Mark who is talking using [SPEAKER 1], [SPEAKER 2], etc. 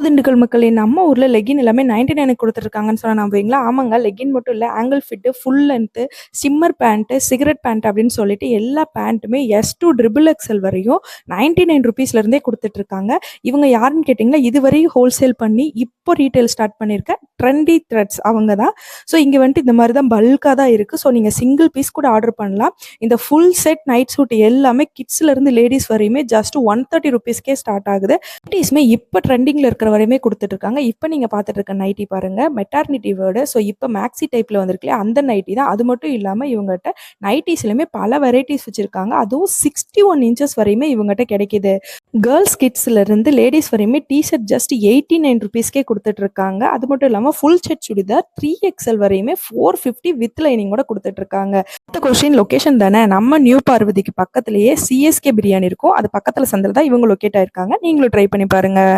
[SPEAKER 1] திண்டுக்கல் மக்களே, நம்ம ஊர்ல லெகின் எல்லாமே 99 குடுத்துருக்காங்கன்னு சொன்னா நம்புவீங்களா? ஆமாங்க. லெகின் மட்டும் இல்ல. Ankle fit, full length, shimmer pant, cigarette pant அப்படின்னு சொல்லிட்டு எல்லா பேண்ட்டுமே எஸ் டூ ட்ரிபிள் எக்ஸ்எல் வரையும் 99 ரூபீஸ்ல இருந்தே குடுத்துட்டு இருக்காங்க. இவங்க யாருன்னு கேட்டீங்கன்னா, இதுவரையும் ஹோல்சேல் பண்ணி இப்போ ரீட்டெயில் ஸ்டார்ட் பண்ணியிருக்க ட்ரெண்டி த்ரெட்ஸ் அவங்க தான். ஸோ இங்க வந்துட்டு இந்த மாதிரி தான் பல்கா தான் இருக்கு. ஸோ நீங்க சிங்கிள் பீஸ் கூட ஆர்டர் பண்ணலாம். இந்த ஃபுல் செட் நைட் சூட் எல்லாமே கிட்ஸ்ல இருந்து லேடிஸ் வரையுமே ஜஸ்ட் 130 ரூபீஸ்க்கே ஸ்டார்ட் ஆகுது. நைட்டிஸ்மே இப்போ ட்ரெண்டிங்கில் இருக்கிற வரையுமே கொடுத்துட்ருக்காங்க. இப்போ நீங்கள் பார்த்துட்டு இருக்க நைட்டி பாருங்கள், மெட்டர்னிட்டி வேர்டு. ஸோ இப்போ மேக்ஸி டைப்பில் வந்திருக்குல்லையா, அந்த நைட்டி தான். அது மட்டும் இல்லாமல் இவங்ககிட்ட நைட்டிஸ்லையுமே பல வெரைட்டிஸ் வச்சுருக்காங்க. அதுவும் 61 இன்ச்சஸ் வரையுமே இவங்ககிட்ட கிடைக்கிது. கேர்ள்ஸ் கிட்ஸ்லேருந்து லேடிஸ் வரையுமே டிஷர்ட் ஜஸ்ட் 89 ரூபீஸ்க்கே கொடுத்துட்ருக்காங்க. அது மட்டும் இல்லாமல் ஃபுல் செட் சுடிதார் 3XL வரையுமே 450 வித் லைனிங்கோட கொடுத்துட்ருக்காங்க. அடுத்த கொஸ்டின் லொக்கேஷன் தானே. நம்ம நியூ பார்வதிக்கு பக்கத்துலேயே சிஎஸ்கே பிரியாணி இருக்கும். அது பக்கத்தில் சந்தில் தான் இவங்க லொக்கேட் ஆயிருக்காங்க. நீங்களும் ட்ரை பண்ணி பாருங்கள்.